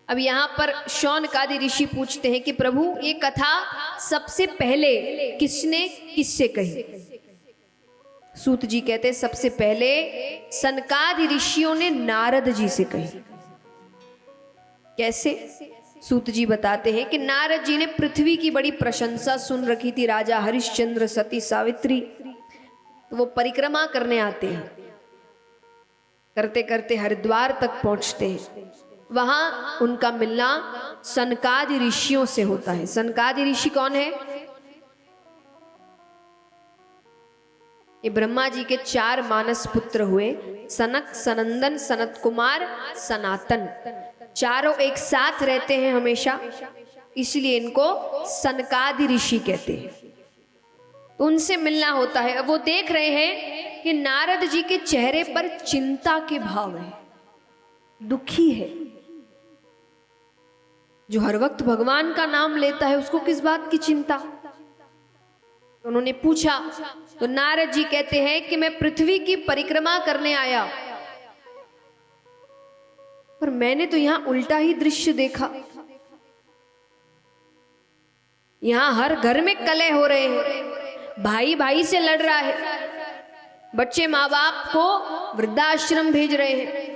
अब यहाँ पर शौनकादि ऋषि पूछते हैं कि प्रभु ये कथा सबसे पहले किसने किससे कही? सूत जी कहते हैं सबसे पहले सनकादि ऋषियों ने नारद जी से कही। कैसे? सूत जी बताते हैं कि नारद जी ने पृथ्वी की बड़ी प्रशंसा सुन रखी थी, राजा हरिश्चंद्र, सती सावित्री, तो वो परिक्रमा करने आते हैं। करते करते हरिद्वार तक पहुंचते हैं। वहां उनका मिलना सनकादि ऋषियों से होता है। सनकादि ऋषि कौन है? ये ब्रह्मा जी के 4 मानस पुत्र हुए, सनक, सनंदन, सनत कुमार, सनातन। चारों एक साथ रहते हैं हमेशा, इसलिए इनको सनकादि ऋषि कहते हैं। तो उनसे मिलना होता है। अब वो देख रहे हैं कि नारद जी के चेहरे पर चिंता के भाव है, दुखी है। जो हर वक्त भगवान का नाम लेता है उसको किस बात की चिंता? तो उन्होंने पूछा, तो नारद जी कहते हैं कि मैं पृथ्वी की परिक्रमा करने आया, पर मैंने तो यहां उल्टा ही दृश्य देखा। यहां हर घर में कलह हो रहे हैं, भाई भाई से लड़ रहा है, बच्चे माँ बाप को वृद्धाश्रम भेज रहे हैं,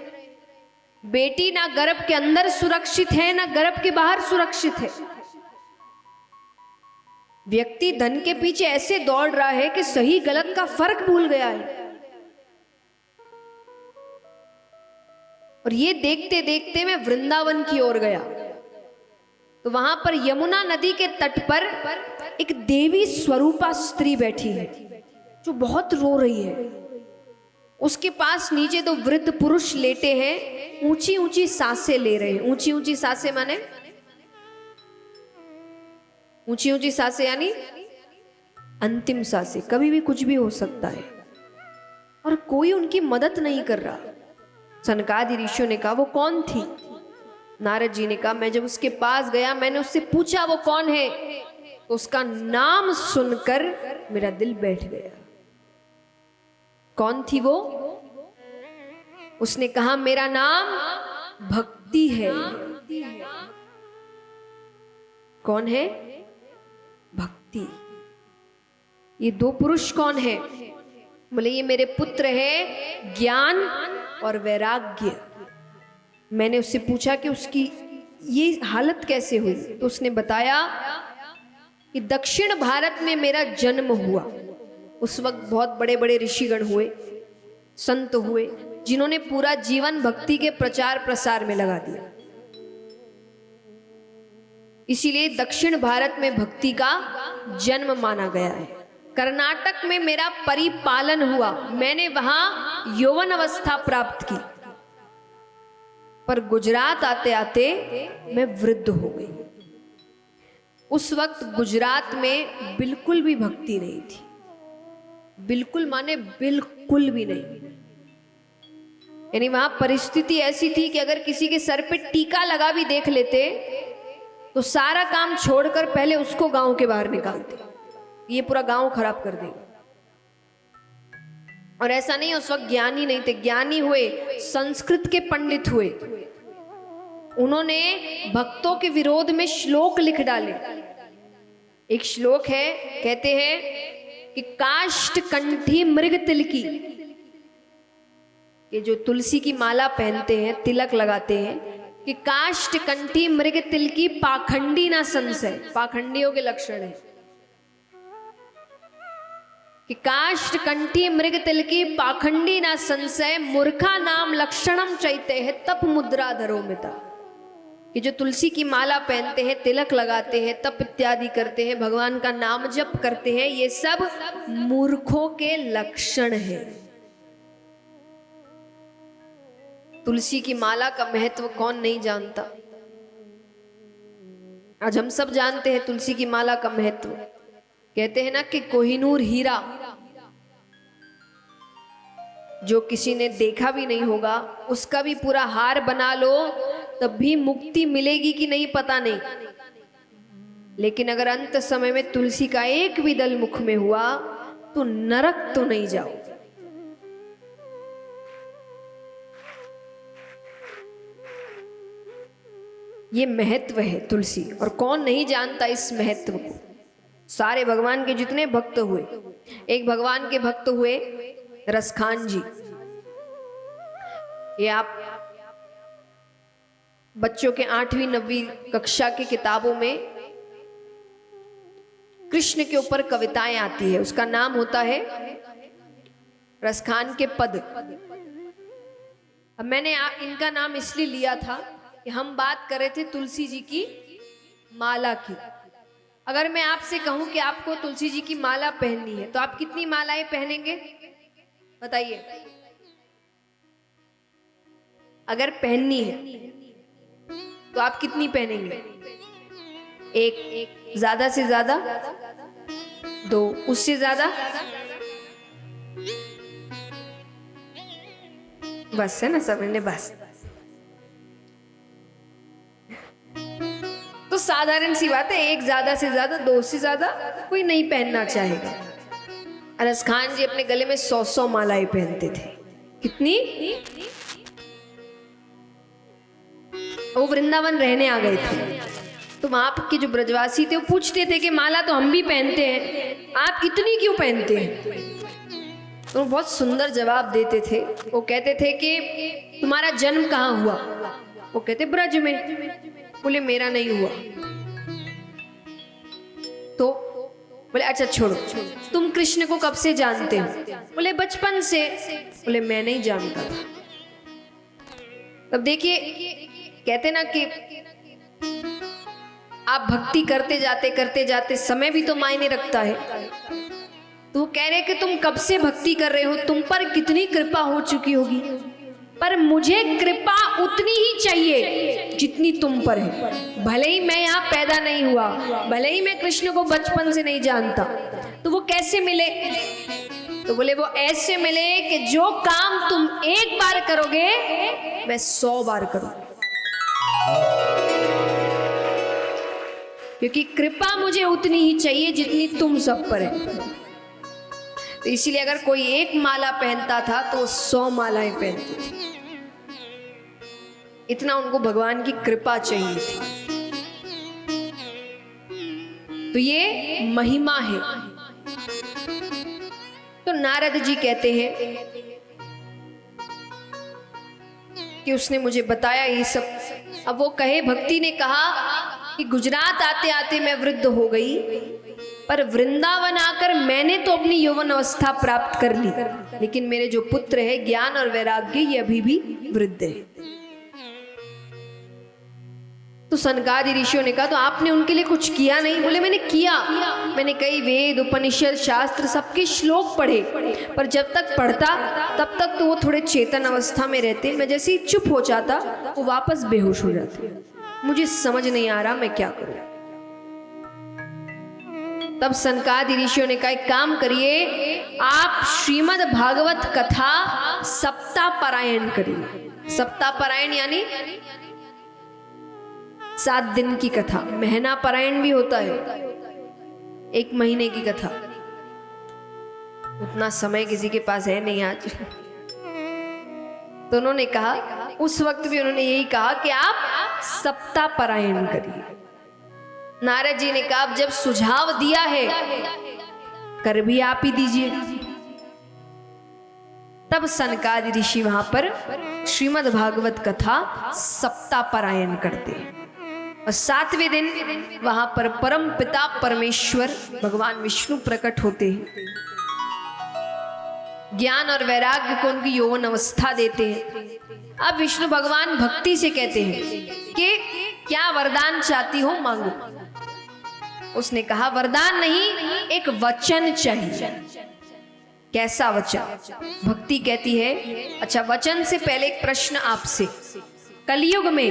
बेटी ना गर्भ के अंदर सुरक्षित है ना गर्भ के बाहर सुरक्षित है। व्यक्ति धन के पीछे ऐसे दौड़ रहा है कि सही गलत का फर्क भूल गया है। और ये देखते देखते मैं वृंदावन की ओर गया, तो वहां पर यमुना नदी के तट पर एक देवी स्वरूपा स्त्री बैठी है जो बहुत रो रही है। उसके पास नीचे 2 वृद्ध पुरुष लेटे हैं, ऊंची ऊंची सांसें ले रहे हैं। ऊंची ऊंची सांसें माने? ऊंची ऊंची सांसें यानी अंतिम सांसें, कभी भी कुछ भी हो सकता है। और कोई उनकी मदद नहीं कर रहा। सनकादि ऋषियों ने कहा वो कौन थी? नारद जी ने कहा मैं जब उसके पास गया, मैंने उससे पूछा वो कौन है, तो उसका नाम सुनकर मेरा दिल बैठ गया। कौन थी वो? उसने कहा मेरा नाम भक्ति है। कौन है? भक्ति। ये 2 पुरुष कौन है? बोले ये मेरे पुत्र है ज्ञान और वैराग्य। मैंने उससे पूछा कि उसकी ये हालत कैसे हुई, तो उसने बताया कि दक्षिण भारत में मेरा जन्म हुआ। उस वक्त बहुत बड़े बड़े ऋषिगण हुए, संत हुए, जिन्होंने पूरा जीवन भक्ति के प्रचार प्रसार में लगा दिया। इसीलिए दक्षिण भारत में भक्ति का जन्म माना गया है। कर्नाटक में मेरा परिपालन हुआ, मैंने वहां यौवन अवस्था प्राप्त की, पर गुजरात आते आते मैं वृद्ध हो गई। उस वक्त गुजरात में बिल्कुल भी भक्ति नहीं थी। बिल्कुल माने बिल्कुल भी नहीं। यानी वहां परिस्थिति ऐसी थी कि अगर किसी के सर पे टीका लगा भी देख लेते तो सारा काम छोड़कर पहले उसको गांव के बाहर निकालते, ये पूरा गांव खराब कर देगा। और ऐसा नहीं उस वक्त ज्ञानी नहीं थे, ज्ञानी हुए, संस्कृत के पंडित हुए। उन्होंने भक्तों के विरोध में श्लोक लिख डाले। एक श्लोक है, कहते हैं कि काष्ठ कंठी मृग तिलकी, ये जो तुलसी की माला पहनते हैं, तिलक लगाते हैं, कि काष्ठ कंठी मृग तिलकी पाखंडी ना संशय। पाखंडियों के लक्षण है कि काष्ठ कंठी मृग तिलकी पाखंडी ना संशय, मूर्खा नाम लक्षणम चैते है तप मुद्रा धरो मिता। कि जो तुलसी की माला पहनते हैं, तिलक लगाते हैं, तप इत्यादि करते हैं, भगवान का नाम जप करते हैं, ये सब मूर्खों के लक्षण है। तुलसी की माला का महत्व कौन नहीं जानता? आज हम सब जानते हैं तुलसी की माला का महत्व। कहते हैं ना कि कोहिनूर हीरा, जो किसी ने देखा भी नहीं होगा, उसका भी पूरा हार बना लो तब भी मुक्ति मिलेगी कि नहीं पता नहीं, लेकिन अगर अंत समय में तुलसी का एक भी दल मुख में हुआ तो नरक तो नहीं जाओ। ये महत्व है तुलसी, और कौन नहीं जानता इस महत्व को। सारे भगवान के जितने भक्त हुए, एक भगवान के भक्त हुए रसखान जी। ये आप बच्चों के 8वीं 9वीं कक्षा की किताबों में कृष्ण के ऊपर कविताएं आती है, उसका नाम होता है रसखान के पद। अब मैंने इनका नाम इसलिए लिया था कि हम बात कर रहे थे तुलसी जी की माला की। अगर मैं आपसे कहूं कि आपको तुलसी जी की माला पहननी है, तो आप कितनी मालाएं पहनेंगे बताइए? अगर पहननी है तो आप कितनी पहनेंगे? एक, ज्यादा से ज्यादा 2, उससे ज्यादा बस है ना, समझने बस। तो साधारण सी बात है, एक ज्यादा से ज्यादा, 2 से ज्यादा कोई नहीं पहनना चाहेगा। अरस खान जी अपने गले में 100 मालाएं पहनते थे। कितनी? वो वृंदावन रहने आ गए थे, तो वहां के जो ब्रजवासी थे वो पूछते थे कि माला तो हम भी पहनते हैं, आप इतनी क्यों पहनते हैं? तो वो बहुत सुंदर जवाब देते थे। वो कहते थे कि तुम्हारा जन्म कहाँ हुआ? वो कहते ब्रज में। बोले मेरा नहीं हुआ। तो बोले अच्छा छोड़ो, तुम कृष्ण को कब से जानते हो? बोले बचपन से। बोले मैं नहीं जानता था। तब देखिए, कहते ना कि आप भक्ति करते जाते समय भी तो मायने रखता है। तो वो कह रहे कि तुम कब से भक्ति कर रहे हो, तुम पर कितनी कृपा हो चुकी होगी, पर मुझे कृपा उतनी ही चाहिए जितनी तुम पर है। भले ही मैं यहाँ पैदा नहीं हुआ, भले ही मैं कृष्ण को बचपन से नहीं जानता, तो वो कैसे मिले? तो बोले वो ऐसे मिले कि जो काम तुम एक बार करोगे मैं 100 बार करूंगा, क्योंकि कृपा मुझे उतनी ही चाहिए जितनी तुम सब पर है। तो इसीलिए अगर कोई एक माला पहनता था तो 100 मालाएं पहनते थे। इतना उनको भगवान की कृपा चाहिए थी। तो ये महिमा है। तो नारद जी कहते हैं कि उसने मुझे बताया ये सब। अब वो कहे, भक्ति ने कहा कि गुजरात आते आते मैं वृद्ध हो गई, पर वृंदावन आकर मैंने तो अपनी यौवन अवस्था प्राप्त कर ली, लेकिन मेरे जो पुत्र है ज्ञान और वैराग्य ये अभी भी वृद्ध है। तो सनकादि ऋषियों ने कहा तो आपने उनके लिए कुछ किया नहीं? बोले मैंने किया, मैंने कई वेद उपनिषद शास्त्र सबके श्लोक पढ़े, पर जब तक पढ़ता तब तक तो वो थोड़े चेतन अवस्था में रहते, मैं जैसे ही चुप हो जाता वो वापस बेहोश हो जाते। मुझे समझ नहीं आ रहा मैं क्या करूं। तब सनकादि ऋषियों ने कहा एक काम करिए, आप श्रीमद् भागवत कथा सप्ताह पारायण करिए। सप्ताह पारायण यानी 7 दिन की कथा। महीना पारायण भी होता है, 1 महीने की कथा। उतना समय किसी के पास है नहीं आज। तो उन्होंने कहा, उस वक्त भी उन्होंने यही कहा कि आप सप्ताह पारायण करिए। नारद जी ने कहा, अब जब सुझाव दिया है कर भी आप ही दीजिए। तब सनकादि ऋषि वहां पर श्रीमद् भागवत कथा सप्ताह पारायण करते हैं। और 7वें दिन वहां पर परम पिता परमेश्वर भगवान विष्णु प्रकट होते हैं, ज्ञान और वैराग्य को उनकी यौवन अवस्था देते हैं। अब विष्णु भगवान भक्ति से कहते हैं कि क्या वरदान चाहती हो मांगो। उसने कहा वरदान नहीं, एक वचन चाहिए। कैसा वचन? भक्ति कहती है अच्छा वचन से पहले एक प्रश्न आपसे। कलयुग में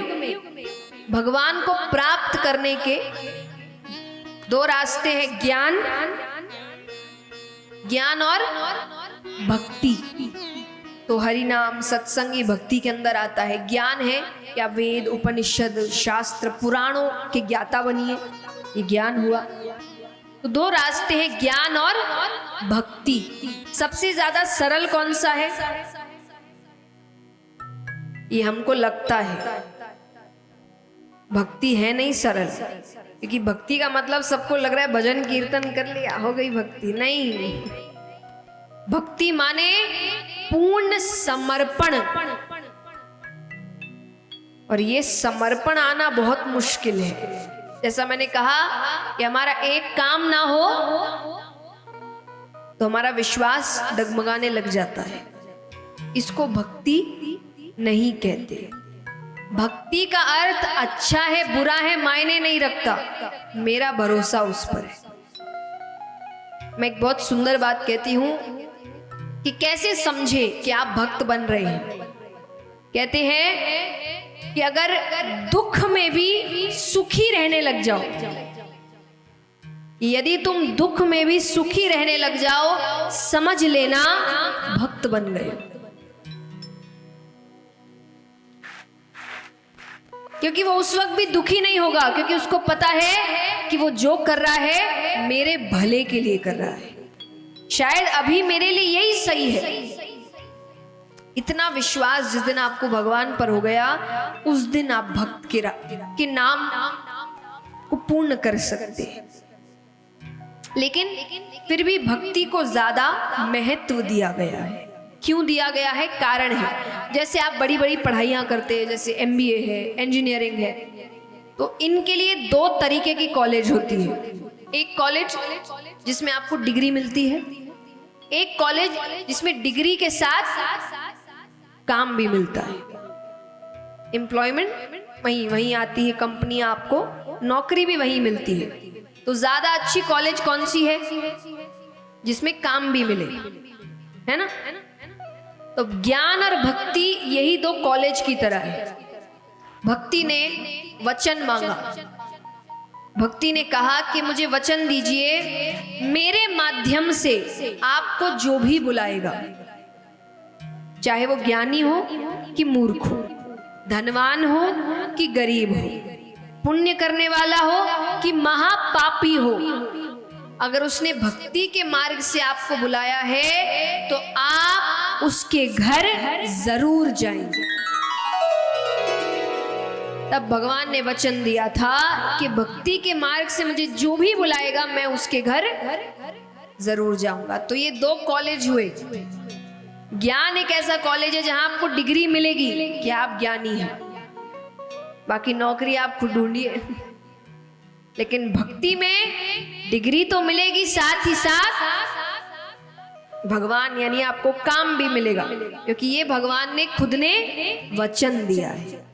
भगवान को प्राप्त करने के 2 रास्ते हैं, ज्ञान और भक्ति। तो हरि नाम सत्संगी भक्ति के अंदर आता है। ज्ञान है या वेद उपनिषद शास्त्र पुराणों के ज्ञाता बनिए, ये ज्ञान हुआ। तो 2 रास्ते हैं, ज्ञान और भक्ति। सबसे ज्यादा सरल कौन सा है? ये हमको लगता है भक्ति है नहीं सरल, क्योंकि भक्ति का मतलब सबको लग रहा है भजन कीर्तन कर लिया हो गई भक्ति। नहीं, भक्ति माने पूर्ण समर्पण, और ये समर्पण आना बहुत मुश्किल है। जैसा मैंने कहा कि हमारा एक काम ना हो तो हमारा विश्वास डगमगाने लग जाता है। इसको भक्ति नहीं कहते। भक्ति का अर्थ अच्छा है बुरा है मायने नहीं रखता, मेरा भरोसा उस पर है। मैं एक बहुत सुंदर बात कहती हूं कि कैसे समझे कि आप भक्त बन रहे हैं। कहते हैं कि अगर दुख में भी सुखी रहने लग जाओ, यदि तुम दुख में भी सुखी रहने लग जाओ, समझ लेना भक्त बन गए। क्योंकि वो उस वक्त भी दुखी नहीं होगा, क्योंकि उसको पता है कि वो जो कर रहा है मेरे भले के लिए कर रहा है, शायद अभी मेरे लिए यही सही है। इतना विश्वास जिस दिन आपको भगवान पर हो गया, उस दिन आप भक्त के नाम को पूर्ण कर सकते हैं। लेकिन फिर भी भक्ति को ज्यादा महत्व दिया गया है। क्यों दिया गया है? कारण है। जैसे आप बड़ी बड़ी पढ़ाइयाँ करते हैं, जैसे MBA है, इंजीनियरिंग है, तो इनके लिए दो तरीके की कॉलेज होती है। एक कॉलेज जिसमें आपको डिग्री मिलती है, एक कॉलेज जिसमें डिग्री के साथ काम भी मिलता है। एम्प्लॉयमेंट वहीं आती है, कंपनियां आपको नौकरी भी वहीं मिलती है। तो ज्यादा अच्छी कॉलेज कौन सी है? जिसमें काम भी मिले, है ना? तो ज्ञान और भक्ति यही दो कॉलेज की तरह है। भक्ति ने वचन मांगा, भक्ति ने कहा कि मुझे वचन दीजिए, मेरे माध्यम से आपको जो भी बुलाएगा, चाहे वो ज्ञानी हो कि मूर्ख हो, धनवान हो कि गरीब हो, पुण्य करने वाला हो कि महापापी हो, अगर उसने भक्ति के मार्ग से आपको बुलाया है तो आप उसके घर जरूर जाएंगे। तब भगवान ने वचन दिया था कि भक्ति के मार्ग से मुझे जो भी बुलाएगा मैं उसके घर जरूर जाऊंगा। तो ये दो कॉलेज हुए। ज्ञान एक ऐसा कॉलेज है जहां आपको डिग्री मिलेगी कि आप ज्ञानी हैं, बाकी नौकरी आप खुद ढूंढिए। लेकिन भक्ति में डिग्री तो मिलेगी, साथ ही साथ भगवान यानी आपको काम भी मिलेगा, क्योंकि ये भगवान ने खुद ने वचन दिया है।